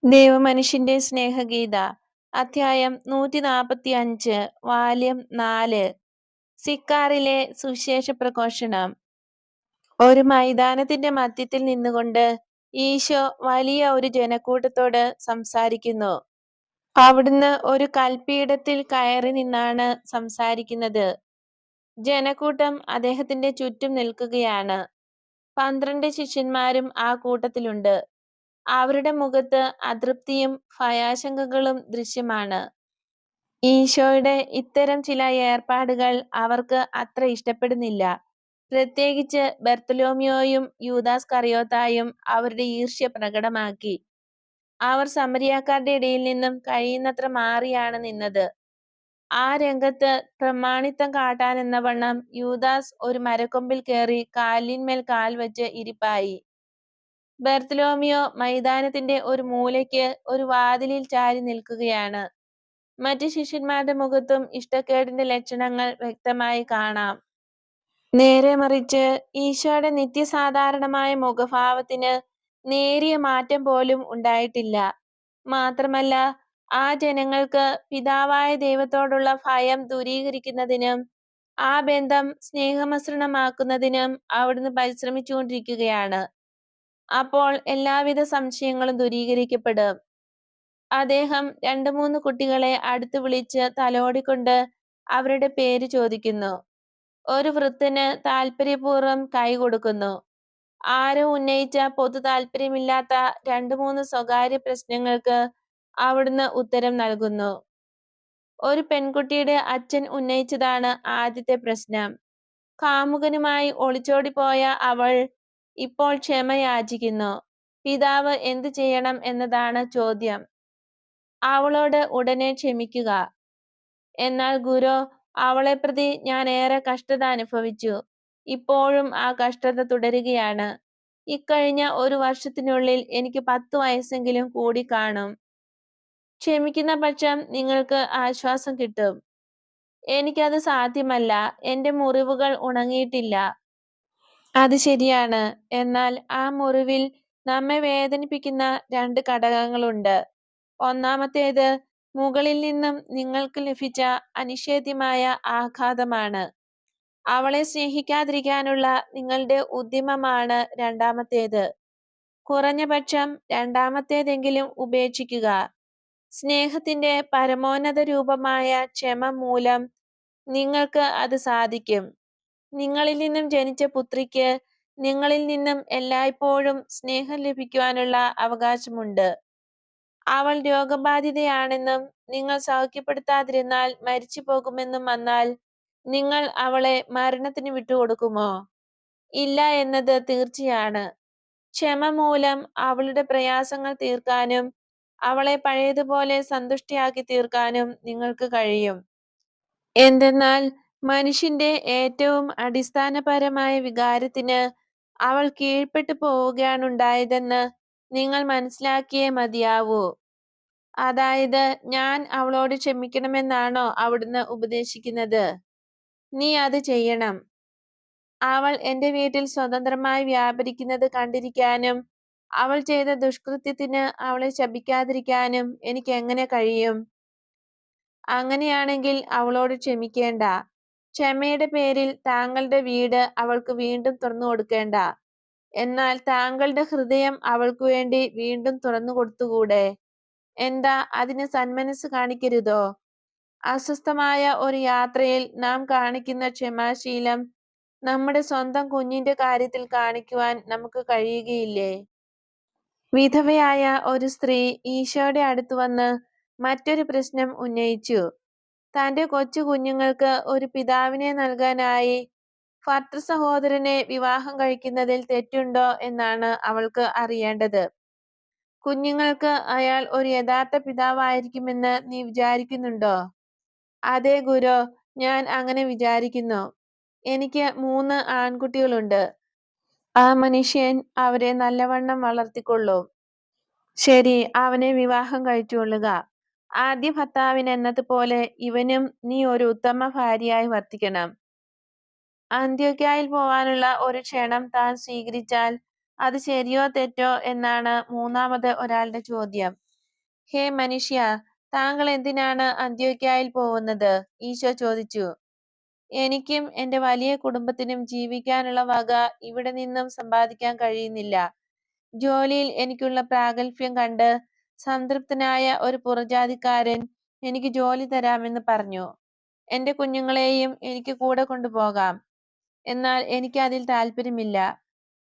ദൈവമനുഷ്യന്റെ സ്നേഹഗീത അധ്യായം 145 വാല്യം 4 സിക്കാറിലെ സുവിശേഷ പ്രഘോഷണം. ഒരു മൈതാനത്തിന്റെ മധ്യത്തിൽ നിന്നുകൊണ്ട് ഈശോ വലിയ ഒരു ജനക്കൂട്ടത്തോട് സംസാരിക്കുന്നു. അവിടുന്ന് ഒരു കൽപ്പീഠത്തിൽ കയറി നിന്നാണ് സംസാരിക്കുന്നത്. ജനക്കൂട്ടം അദ്ദേഹത്തിന്റെ ചുറ്റും നിൽക്കുകയാണ്. 12 ശിഷ്യന്മാരും ആ കൂട്ടത്തിലുണ്ട്. അവരുടെ മുഖത്ത് അതൃപ്തിയും ഭയാശങ്കകളും ദൃശ്യമാണ്. ഈശോയുടെ ഇത്തരം ചില ഏർപ്പാടുകൾ അവർക്ക് അത്ര ഇഷ്ടപ്പെടുന്നില്ല. പ്രത്യേകിച്ച് ബർത്തലോമ്യോയും യൂദാസ് കറിയോത്തായും അവരുടെ ഈർഷ്യ പ്രകടമാക്കി. അവർ സമരിയാക്കാരുടെ ഇടയിൽ നിന്നും കഴിയുന്നത്ര മാറിയാണ് നിന്നത്. ആ രംഗത്ത് പ്രമാണിത്വം കാട്ടാനെന്നവണ്ണം യൂദാസ് ഒരു മരക്കൊമ്പിൽ കയറി കാലിന്മേൽ കാൽ വച്ച് ഇരിപ്പായി. ബർത്തലോമിയോ മൈതാനത്തിന്റെ ഒരു മൂലയ്ക്ക് ഒരു വാതിലിൽ ചാരി നിൽക്കുകയാണ്. മറ്റു ശിഷ്യന്മാരുടെ മുഖത്തും ഇഷ്ടക്കേടിന്റെ ലക്ഷണങ്ങൾ വ്യക്തമായി കാണാം. നേരെ മറിച്ച് ഈശോയുടെ നിത്യസാധാരണമായ മുഖഭാവത്തിന് നേരിയ മാറ്റം പോലും ഉണ്ടായിട്ടില്ല. മാത്രമല്ല, ആ ജനങ്ങൾക്ക് പിതാവായ ദൈവത്തോടുള്ള ഭയം ദൂരീകരിക്കുന്നതിനും ആ ബന്ധം സ്നേഹമസൃണമാക്കുന്നതിനും അവിടുന്ന് പരിശ്രമിച്ചുകൊണ്ടിരിക്കുകയാണ്. അപ്പോൾ എല്ലാവിധ സംശയങ്ങളും ദൂരീകരിക്കപ്പെടും. അദ്ദേഹം 2-3 കുട്ടികളെ അടുത്ത് വിളിച്ച് തലോടിക്കൊണ്ട് അവരുടെ പേര് ചോദിക്കുന്നു. ഒരു വൃദ്ധന് താല്പര്യപൂർവ്വം കൈ കൊടുക്കുന്നു. ആരോ ഉന്നയിച്ച പൊതു താല്പര്യമില്ലാത്ത 2-3 സ്വകാര്യ പ്രശ്നങ്ങൾക്ക് അവിടുന്ന് ഉത്തരം നൽകുന്നു. ഒരു പെൺകുട്ടിയുടെ അച്ഛൻ ഉന്നയിച്ചതാണ് ആദ്യത്തെ പ്രശ്നം. കാമുകനുമായി ഒളിച്ചോടിപ്പോയ അവൾ ഇപ്പോൾ ക്ഷമ യാചിക്കുന്നു. പിതാവ് എന്തു ചെയ്യണം എന്നതാണ് ചോദ്യം. അവളോട് ഉടനെ ക്ഷമിക്കുക. എന്നാൽ ഗുരോ, അവളെ പ്രതി ഞാൻ ഏറെ കഷ്ടത അനുഭവിച്ചു. ഇപ്പോഴും ആ കഷ്ടത തുടരുകയാണ്. ഇക്കഴിഞ്ഞ 1 വർഷത്തിനുള്ളിൽ എനിക്ക് 10 വയസ്സെങ്കിലും കൂടി കാണും. ക്ഷമിക്കുന്ന പക്ഷം നിങ്ങൾക്ക് ആശ്വാസം കിട്ടും. എനിക്കത് സാധ്യമല്ല. എന്റെ മുറിവുകൾ ഉണങ്ങിയിട്ടില്ല. അത് ശരിയാണ്. എന്നാൽ ആ മുറിവിൽ നമ്മെ വേദനിപ്പിക്കുന്ന 2 ഘടകങ്ങളുണ്ട്. ഒന്നാമത്തേത് മുകളിൽ നിന്നും നിങ്ങൾക്ക് ലഭിച്ച അനിഷേധ്യമായ ആഘാതമാണ്. അവളെ സ്നേഹിക്കാതിരിക്കാനുള്ള നിങ്ങളുടെ ഉദ്യമമാണ് രണ്ടാമത്തേത്. കുറഞ്ഞപക്ഷം രണ്ടാമത്തേതെങ്കിലും ഉപേക്ഷിക്കുക. സ്നേഹത്തിന്റെ പരമോന്നത രൂപമായ ക്ഷമ മൂലം നിങ്ങൾക്ക് അത് സാധിക്കും. നിങ്ങളിൽ നിന്നും ജനിച്ച പുത്രിക്ക് നിങ്ങളിൽ നിന്നും എല്ലായ്പ്പോഴും സ്നേഹം ലഭിക്കുവാനുള്ള അവകാശമുണ്ട്. അവൾ രോഗബാധിതയാണെന്നും നിങ്ങൾ സൗഖ്യപ്പെടുത്താതിരുന്നാൽ മരിച്ചു പോകുമെന്നും വന്നാൽ നിങ്ങൾ അവളെ മരണത്തിന് വിട്ടുകൊടുക്കുമോ? ഇല്ല എന്നത് തീർച്ചയാണ്. ക്ഷമ മൂലം അവളുടെ പ്രയാസങ്ങൾ തീർക്കാനും അവളെ പഴയതുപോലെ സന്തുഷ്ടയാക്കി തീർക്കാനും നിങ്ങൾക്ക് കഴിയും. എന്തെന്നാൽ മനുഷ്യന്റെ ഏറ്റവും അടിസ്ഥാനപരമായ വികാരത്തിന് അവൾ കീഴ്പ്പെട്ടു പോവുകയാണുണ്ടായതെന്ന് നിങ്ങൾ മനസ്സിലാക്കിയേ മതിയാവൂ. അതായത്, ഞാൻ അവളോട് ക്ഷമിക്കണമെന്നാണോ അവിടുന്ന് ഉപദേശിക്കുന്നത്? നീ അത് ചെയ്യണം. അവൾ എന്റെ വീട്ടിൽ സ്വതന്ത്രമായി വ്യാപരിക്കുന്നത് കണ്ടിരിക്കാനും അവൾ ചെയ്ത ദുഷ്കൃത്യത്തിന് അവളെ ശപിക്കാതിരിക്കാനും എനിക്ക് എങ്ങനെ കഴിയും? അങ്ങനെയാണെങ്കിൽ അവളോട് ക്ഷമിക്കേണ്ട. ക്ഷമയുടെ പേരിൽ താങ്കളുടെ വീട് അവൾക്ക് വീണ്ടും തുറന്നു കൊടുക്കേണ്ട. എന്നാൽ താങ്കളുടെ ഹൃദയം അവൾക്ക് വേണ്ടി വീണ്ടും തുറന്നു കൊടുത്തുകൂടെ? എന്താ അതിന് സന്മനസ് കാണിക്കരുതോ? അസ്വസ്ഥമായ ഒരു യാത്രയിൽ നാം കാണിക്കുന്ന ക്ഷമാശീലം നമ്മുടെ സ്വന്തം കുഞ്ഞിന്റെ കാര്യത്തിൽ കാണിക്കുവാൻ നമുക്ക് കഴിയുകയില്ലേ? വിധവയായ ഒരു സ്ത്രീ ഈശോയുടെ അടുത്ത് വന്ന് മറ്റൊരു പ്രശ്നം ഉന്നയിച്ചു. തന്റെ കൊച്ചു കുഞ്ഞുങ്ങൾക്ക് ഒരു പിതാവിനെ നൽകാനായി ഭർതൃസഹോദരനെ വിവാഹം കഴിക്കുന്നതിൽ തെറ്റുണ്ടോ എന്നാണ് അവൾക്ക് അറിയേണ്ടത്. കുഞ്ഞുങ്ങൾക്ക് അയാൾ ഒരു യഥാർത്ഥ പിതാവായിരിക്കുമെന്ന് നീ വിചാരിക്കുന്നുണ്ടോ? അതെ ഗുരോ, ഞാൻ അങ്ങനെ വിചാരിക്കുന്നു. എനിക്ക് 3 ആൺകുട്ടികളുണ്ട്. ആ മനുഷ്യൻ അവരെ നല്ലവണ്ണം വളർത്തിക്കൊള്ളും. ശരി, അവനെ വിവാഹം കഴിച്ചുകൊള്ളുക. ആദ്യ ഭർത്താവിനെന്നതുപോലെ ഇവനും നീ ഒരു ഉത്തമ ഭാര്യയായി വർത്തിക്കണം. അന്ത്യോക്യായിൽ പോവാനുള്ള ഒരു ക്ഷണം താൻ സ്വീകരിച്ചാൽ അത് ശരിയോ തെറ്റോ എന്നാണ് മൂന്നാമത് ഒരാളുടെ ചോദ്യം. ഹേ മനുഷ്യ, താങ്കൾ എന്തിനാണ് അന്ത്യോക്യായിൽ പോകുന്നത്? ഈശോ ചോദിച്ചു. എനിക്കും എന്റെ വലിയ കുടുംബത്തിനും ജീവിക്കാനുള്ള വക ഇവിടെ നിന്നും സമ്പാദിക്കാൻ കഴിയുന്നില്ല. ജോലിയിൽ എനിക്കുള്ള പ്രാഗൽഭ്യം കണ്ട് സംതൃപ്തനായ ഒരു പുറജാതിക്കാരൻ എനിക്ക് ജോലി തരാമെന്ന് പറഞ്ഞു. എന്റെ കുഞ്ഞുങ്ങളെയും എനിക്ക് കൂടെ കൊണ്ടുപോകാം. എന്നാൽ എനിക്ക് അതിൽ താല്പര്യമില്ല.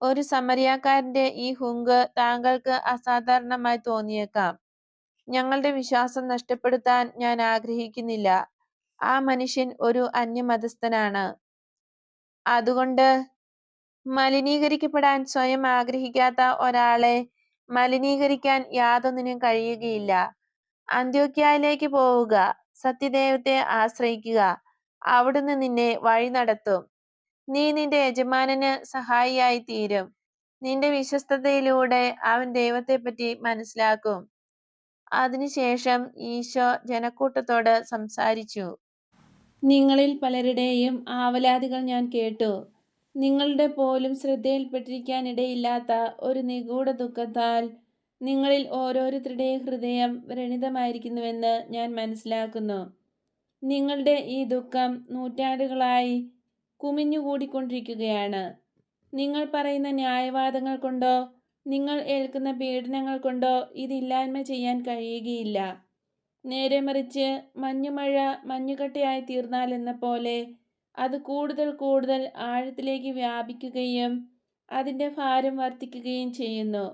ഒരു സമരിയാക്കാരന്റെ ഈ ഹുങ്ക് താങ്കൾക്ക് അസാധാരണമായി തോന്നിയേക്കാം. ഞങ്ങളുടെ വിശ്വാസം നഷ്ടപ്പെടുത്താൻ ഞാൻ ആഗ്രഹിക്കുന്നില്ല. ആ മനുഷ്യൻ ഒരു അന്യമതസ്ഥനാണ്. അതുകൊണ്ട് മലിനീകരിക്കപ്പെടാൻ സ്വയം ആഗ്രഹിക്കാത്ത ഒരാളെ മലിനീകരിക്കാൻ യാതൊന്നിനും കഴിയുകയില്ല. അന്ത്യോക്യായിലേക്ക് പോവുക, സത്യദൈവത്തെ ആശ്രയിക്കുക. അവിടുന്ന് നിന്നെ വഴി നടത്തും. നീ നിന്റെ യജമാനന് സഹായിയായി തീരും. നിന്റെ വിശ്വസ്തതയിലൂടെ അവൻ ദൈവത്തെപ്പറ്റി മനസ്സിലാക്കും. അതിനുശേഷം ഈശോ ജനക്കൂട്ടത്തോട് സംസാരിച്ചു. നിങ്ങളിൽ പലരുടെയും ആവലാതികൾ ഞാൻ കേട്ടു. നിങ്ങളുടെ പോലും ശ്രദ്ധയിൽപ്പെട്ടിരിക്കാനിടയില്ലാത്ത ഒരു നിഗൂഢ ദുഃഖത്താൽ നിങ്ങളിൽ ഓരോരുത്തരുടെയും ഹൃദയം വ്രണിതമായിരിക്കുന്നുവെന്ന് ഞാൻ മനസ്സിലാക്കുന്നു. നിങ്ങളുടെ ഈ ദുഃഖം നൂറ്റാണ്ടുകളായി കുമിഞ്ഞുകൂടിക്കൊണ്ടിരിക്കുകയാണ്. നിങ്ങൾ പറയുന്ന ന്യായവാദങ്ങൾ കൊണ്ടോ നിങ്ങൾ ഏൽക്കുന്ന പീഡനങ്ങൾ കൊണ്ടോ ഇതില്ലായ്മ ചെയ്യാൻ കഴിയുകയില്ല. നേരെ മറിച്ച് മഞ്ഞുമഴ മഞ്ഞുകട്ടയായി തീർന്നാലെന്ന പോലെ അത് കൂടുതൽ കൂടുതൽ ആഴത്തിലേക്ക് വ്യാപിക്കുകയും അതിൻ്റെ ഭാരം വർദ്ധിക്കുകയും ചെയ്യുന്നു.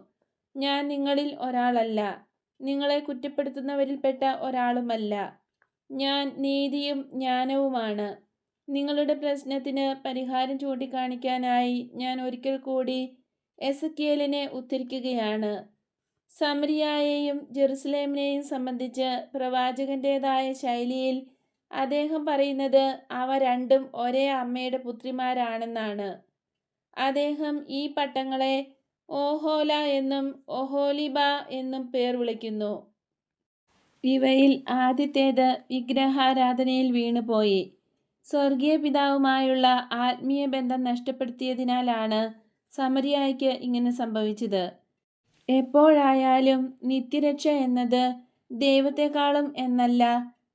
ഞാൻ നിങ്ങളിൽ ഒരാളല്ല, നിങ്ങളെ കുറ്റപ്പെടുത്തുന്നവരിൽപ്പെട്ട ഒരാളുമല്ല. ഞാൻ നീതിയും ജ്ഞാനവുമാണ്. നിങ്ങളുടെ പ്രശ്നത്തിന് പരിഹാരം ചൂണ്ടിക്കാണിക്കാനായി ഞാൻ ഒരിക്കൽ കൂടി എസെക്കിയേലിനെ ഉദ്ധരിക്കുകയാണ്. സമരിയായെയും ജെറുസലേമിനെയും സംബന്ധിച്ച് പ്രവാചകന്റേതായ ശൈലിയിൽ അദ്ദേഹം പറയുന്നത് അവ രണ്ടും ഒരേ അമ്മയുടെ പുത്രിമാരാണെന്നാണ്. അദ്ദേഹം ഈ പട്ടങ്ങളെ ഓഹോല എന്നും ഒഹോലിബ എന്നും പേർ വിളിക്കുന്നു. ഇവയിൽ ആദ്യത്തേത് വിഗ്രഹാരാധനയിൽ വീണുപോയി. സ്വർഗീയ പിതാവുമായുള്ള ആത്മീയ ബന്ധം നഷ്ടപ്പെടുത്തിയതിനാലാണ് സമരിയായ്ക്ക് ഇങ്ങനെ സംഭവിച്ചത്. എപ്പോഴായാലും നിത്യരക്ഷ എന്നത് ദൈവത്തെക്കാളും എന്നല്ല,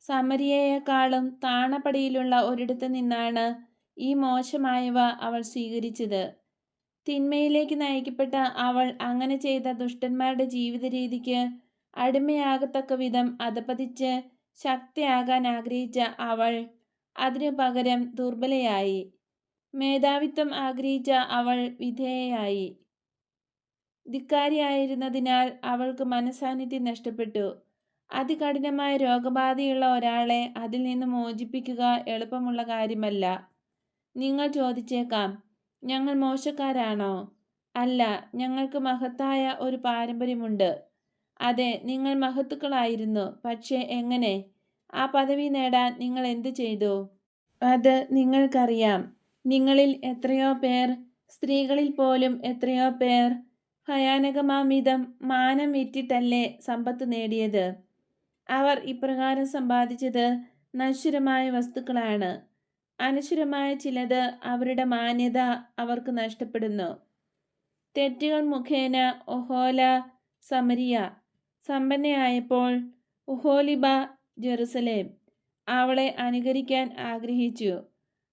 സമരിയയെക്കാളും താണപടിയിലുള്ള ഒരിടത്ത് നിന്നാണ് ഈ മോശമായവ അവൾ സ്വീകരിച്ചത്. തിന്മയിലേക്ക് നയിക്കപ്പെട്ട അവൾ അങ്ങനെ ചെയ്ത ദുഷ്ടന്മാരുടെ ജീവിത രീതിക്ക് അടിമയാകത്തക്ക വിധം അധപതിച്ച് ശക്തിയാകാൻ ആഗ്രഹിച്ച അവൾ അതിനു പകരം ദുർബലയായി. മേധാവിത്വം ആഗ്രഹിച്ച അവൾ വിധേയയായി. ധിക്കാരിയായിരുന്നതിനാൽ അവൾക്ക് മനസാന്നിധ്യം നഷ്ടപ്പെട്ടു. അതികഠിനമായ രോഗബാധയുള്ള ഒരാളെ അതിൽ നിന്ന് മോചിപ്പിക്കുക എളുപ്പമുള്ള കാര്യമല്ല. നിങ്ങൾ ചോദിച്ചേക്കാം, ഞങ്ങൾ മോശക്കാരാണോ? അല്ല, ഞങ്ങൾക്ക് മഹത്തായ ഒരു പാരമ്പര്യമുണ്ട്. അതെ, നിങ്ങൾ മഹത്തുക്കളായിരുന്നു. പക്ഷേ എങ്ങനെ? ആ പദവി നേടാൻ നിങ്ങൾ എന്ത് ചെയ്തു? അത് നിങ്ങൾക്കറിയാം. നിങ്ങളിൽ എത്രയോ പേർ, സ്ത്രീകളിൽ പോലും എത്രയോ പേർ ഭയാനകമാംവിധം മാനം വിറ്റിട്ടല്ലേ സമ്പത്ത് നേടിയത്. അവർ ഇപ്രകാരം സമ്പാദിച്ചത് നശ്വരമായ വസ്തുക്കളാണ്. അനശ്വരമായ ചിലത് അവരുടെ മാന്യത അവർക്ക് നഷ്ടപ്പെടുന്നു. തെറ്റുകൾ മുഖേന ഒഹോല സമരിയ സമ്പന്നയായപ്പോൾ ഒഹോലിബ ജെറുസലേം അവളെ അനുകരിക്കാൻ ആഗ്രഹിച്ചു.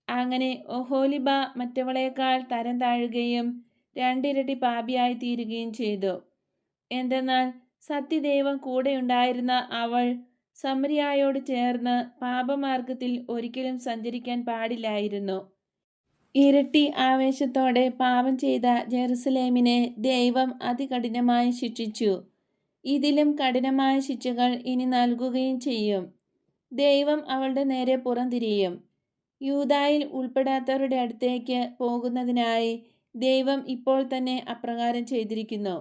അങ്ങനെ ഒഹോലിബ മറ്റവളേക്കാൾ തരം താഴുകയും രണ്ടിരട്ടി പാപിയായി തീരുകയും ചെയ്തു. എന്തെന്നാൽ സത്യദൈവം കൂടെയുണ്ടായിരുന്ന അവൾ സമരിയായോട് ചേർന്ന് പാപമാർഗത്തിൽ ഒരിക്കലും സഞ്ചരിക്കാൻ പാടില്ലായിരുന്നു. ഇരട്ടി ആവേശത്തോടെ പാപം ചെയ്ത ജെറുസലേമിനെ ദൈവം അതികഠിനമായി ശിക്ഷിച്ചു. ഇതിലും കഠിനമായ ശിക്ഷകൾ ഇനി നൽകുകയും ചെയ്യും. ദൈവം അവളുടെ നേരെ പുറംതിരിയും. യൂദായിൽ ഉൾപ്പെടാത്തവരുടെ അടുത്തേക്ക് പോകുന്നതിനായി ദൈവം ഇപ്പോൾ തന്നെ അപ്രകാരം ചെയ്തിരിക്കുന്നു.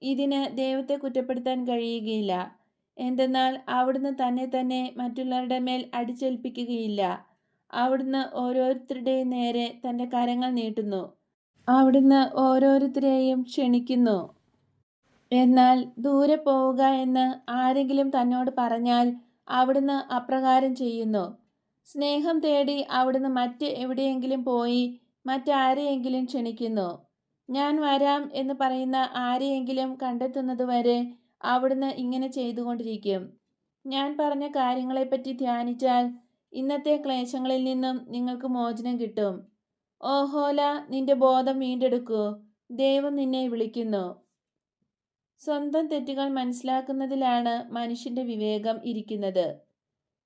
ഇതിന് ദൈവത്തെ കുറ്റപ്പെടുത്താൻ കഴിയുകയില്ല. എന്തെന്നാൽ അവിടുന്ന് തന്നെ തന്നെ മറ്റുള്ളവരുടെ മേൽ അടിച്ചേൽപ്പിക്കുകയില്ല. അവിടുന്ന് ഓരോരുത്തരുടെയും നേരെ തൻ്റെ കരങ്ങൾ നീട്ടുന്നു. അവിടുന്ന് ഓരോരുത്തരെയും ക്ഷണിക്കുന്നു. എന്നാൽ ദൂരെ പോവുക എന്ന് ആരെങ്കിലും തന്നോട് പറഞ്ഞാൽ അവിടുന്ന് അപ്രകാരം ചെയ്യുന്നു. സ്നേഹം തേടി അവിടുന്ന് മറ്റ് എവിടെയെങ്കിലും പോയി മറ്റാരെയെങ്കിലും ക്ഷണിക്കുന്നു. ഞാൻ വരാം എന്ന് പറയുന്ന ആരെയെങ്കിലും കണ്ടെത്തുന്നതുവരെ അവിടുന്ന് ഇങ്ങനെ ചെയ്തുകൊണ്ടിരിക്കും. ഞാൻ പറഞ്ഞ കാര്യങ്ങളെപ്പറ്റി ധ്യാനിച്ചാൽ ഇന്നത്തെ ക്ലേശങ്ങളിൽ നിന്നും നിങ്ങൾക്ക് മോചനം കിട്ടും. ഓഹോല, നിന്റെ ബോധം വീണ്ടെടുക്കൂ. ദൈവം നിന്നെ വിളിക്കുന്നു. സ്വന്തം തെറ്റുകൾ മനസ്സിലാക്കുന്നതിലാണ് മനുഷ്യന്റെ വിവേകം ഇരിക്കുന്നത്.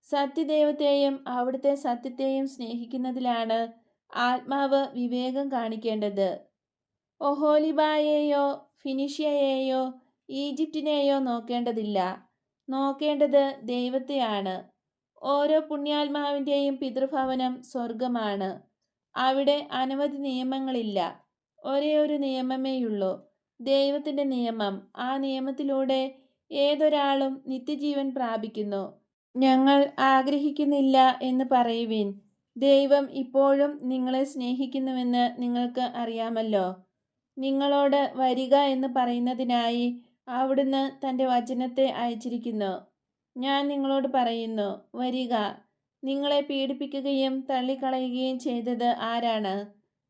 സത്യദൈവത്തെയും അവിടുത്തെ സത്യത്തെയും സ്നേഹിക്കുന്നതിലാണ് ആത്മാവ് വിവേകം കാണിക്കേണ്ടത്. ഒഹോലിബായെയോ ഫിനിഷ്യയെയോ ഈജിപ്റ്റിനെയോ നോക്കേണ്ടതില്ല. നോക്കേണ്ടത് ദൈവത്തെയാണ്. ഓരോ പുണ്യാത്മാവിൻ്റെയും പിതൃഭവനം സ്വർഗമാണ്. അവിടെ അനവധി നിയമങ്ങളില്ല. ഒരേ ഒരു നിയമമേയുള്ളൂ, ദൈവത്തിൻ്റെ നിയമം. ആ നിയമത്തിലൂടെ ഏതൊരാളും നിത്യജീവൻ പ്രാപിക്കുന്നു. ഞങ്ങൾ ആഗ്രഹിക്കുന്നില്ല എന്ന് പറയുവിൻ. ദൈവം ഇപ്പോഴും നിങ്ങളെ സ്നേഹിക്കുന്നുവെന്ന് നിങ്ങൾക്ക് അറിയാമല്ലോ. നിങ്ങളോട് വരിക എന്ന് പറയുന്നതിനായി അവിടുന്ന് തൻ്റെ വചനത്തെ അയച്ചിരിക്കുന്നു. ഞാൻ നിങ്ങളോട് പറയുന്നു, വരിക. നിങ്ങളെ പീഡിപ്പിക്കുകയും തള്ളിക്കളയുകയും ചെയ്തത് ആരാണ്?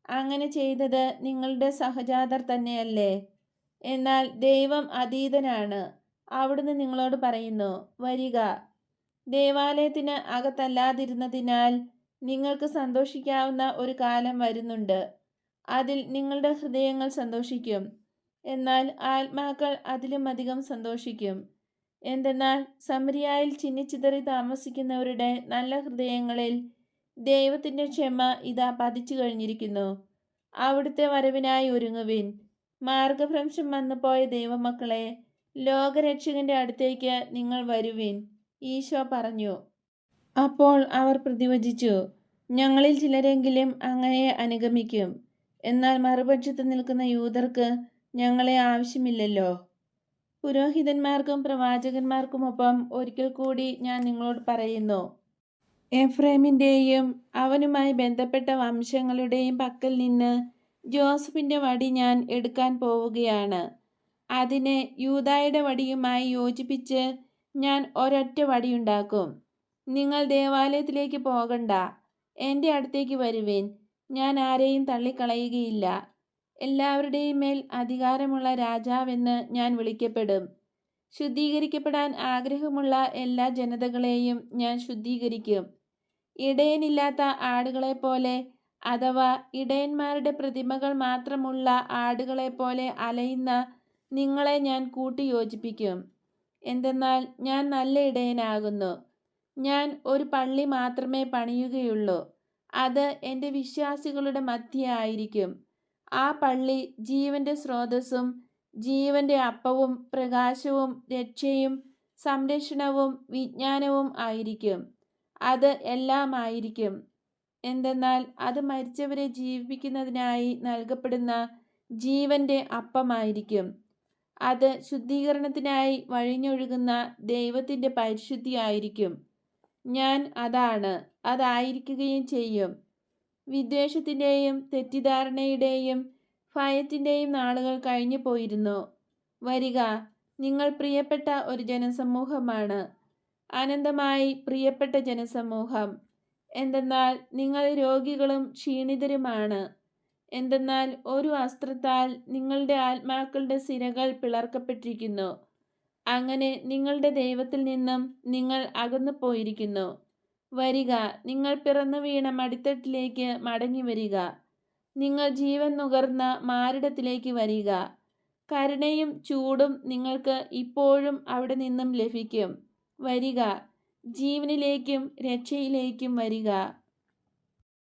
അങ്ങനെ ചെയ്തത് നിങ്ങളുടെ സഹജാതർ തന്നെയല്ലേ? എന്നാൽ ദൈവം അതീതനാണ്. അവിടുന്ന് നിങ്ങളോട് പറയുന്നു, വരിക. ദേവാലയത്തിന് അകത്തല്ലാതിരുന്നതിനാൽ നിങ്ങൾക്ക് സന്തോഷിക്കാവുന്ന ഒരു കാലം വരുന്നുണ്ട്. അതിൽ നിങ്ങളുടെ ഹൃദയങ്ങൾ സന്തോഷിക്കും, എന്നാൽ ആത്മാക്കൾ അതിലും അധികം സന്തോഷിക്കും. എന്തെന്നാൽ സമരിയായിൽ ചിന്നിച്ചിതറി താമസിക്കുന്നവരുടെ നല്ല ഹൃദയങ്ങളിൽ ദൈവത്തിൻ്റെ ക്ഷമ ഇതാ പതിച്ചു കഴിഞ്ഞിരിക്കുന്നു. അവിടുത്തെ വരവിനായി ഒരുങ്ങുവിൻ. മാർഗഭ്രംശം വന്നുപോയ ദൈവമക്കളെ, ലോകരക്ഷകന്റെ അടുത്തേക്ക് നിങ്ങൾ വരുവിൻ, ഈശോ പറഞ്ഞു. അപ്പോൾ അവർ പ്രതിവചിച്ചു, ഞങ്ങളിൽ ചിലരെങ്കിലും അങ്ങയെ അനുഗമിക്കും. എന്നാൽ മറുപക്ഷത്ത് നിൽക്കുന്ന യൂതർക്ക് ഞങ്ങളെ ആവശ്യമില്ലല്ലോ. പുരോഹിതന്മാർക്കും പ്രവാചകന്മാർക്കുമൊപ്പം ഒരിക്കൽ കൂടി ഞാൻ നിങ്ങളോട് പറയുന്നു, എഫ്രൈമിൻ്റെയും അവനുമായി ബന്ധപ്പെട്ട വംശങ്ങളുടെയും പക്കൽ നിന്ന് ജോസഫിൻ്റെ വടി ഞാൻ എടുക്കാൻ പോവുകയാണ്. അതിനെ യൂദായുടെ വടിയുമായി യോജിപ്പിച്ച് ഞാൻ ഒരൊറ്റ വടിയുണ്ടാക്കും. നിങ്ങൾ ദേവാലയത്തിലേക്ക് പോകണ്ട, എൻ്റെ അടുത്തേക്ക് വരുവിൻ. ഞാൻ ആരെയും തള്ളിക്കളയുകയില്ല. എല്ലാവരുടെയും മേൽ അധികാരമുള്ള രാജാവെന്ന് ഞാൻ വിളിക്കപ്പെടും. ശുദ്ധീകരിക്കപ്പെടാൻ ആഗ്രഹമുള്ള എല്ലാ ജനതകളെയും ഞാൻ ശുദ്ധീകരിക്കും. ഇടയനില്ലാത്ത ആടുകളെപ്പോലെ, അഥവാ ഇടയന്മാരുടെ പ്രതിമകൾ മാത്രമുള്ള ആടുകളെപ്പോലെ അലയുന്ന നിങ്ങളെ ഞാൻ കൂട്ടിയോജിപ്പിക്കും. എന്തെന്നാൽ ഞാൻ നല്ല ഇടയനാകുന്നു. ഞാൻ ഒരു പള്ളി മാത്രമേ പണിയുകയുള്ളൂ. അത് എൻ്റെ വിശ്വാസികളുടെ മധ്യേ ആയിരിക്കും. ആ പള്ളി ജീവന്റെ സ്രോതസ്സും ജീവന്റെ അപ്പവും പ്രകാശവും രക്ഷയും സംരക്ഷണവും വിജ്ഞാനവും ആയിരിക്കും. അത് എല്ലാം ആയിരിക്കും. എന്തെന്നാൽ അത് മരിച്ചവരെ ജീവിപ്പിക്കുന്നതിനായി നൽകപ്പെടുന്ന ജീവന്റെ അപ്പമായിരിക്കും. അത് ശുദ്ധീകരണത്തിനായി വഴിഞ്ഞൊഴുകുന്ന ദൈവത്തിൻ്റെ പരിശുദ്ധി ആയിരിക്കും. ഞാൻ അതായിരിക്കുകയും ചെയ്യും. വിദ്വേഷത്തിൻ്റെയും തെറ്റിദ്ധാരണയുടെയും ഭയത്തിൻ്റെയും നാളുകൾ കഴിഞ്ഞു പോയിരുന്നു. വരിക, നിങ്ങൾ പ്രിയപ്പെട്ട ഒരു ജനസമൂഹമാണ്, അനന്തമായി പ്രിയപ്പെട്ട ജനസമൂഹം. എന്തെന്നാൽ നിങ്ങൾ രോഗികളും ക്ഷീണിതരുമാണ്. എന്തെന്നാൽ ഒരു അസ്ത്രത്താൽ നിങ്ങളുടെ ആത്മാക്കളുടെ സിരകൾ പിളർക്കപ്പെട്ടിരിക്കുന്നു. അങ്ങനെ നിങ്ങളുടെ ദൈവത്തിൽ നിന്നും നിങ്ങൾ അകന്നു പോയിരിക്കുന്നു. വരിക, നിങ്ങൾ പിറന്നു വീണ മടിത്തട്ടിലേക്ക് മടങ്ങി വരിക. നിങ്ങൾ ജീവൻ നുകർന്ന മാറിടത്തിലേക്ക് വരിക. കരുണയും ചൂടും നിങ്ങൾക്ക് ഇപ്പോഴും അവിടെ നിന്നും ലഭിക്കും. വരിക, ജീവനിലേക്കും രക്ഷയിലേക്കും വരിക.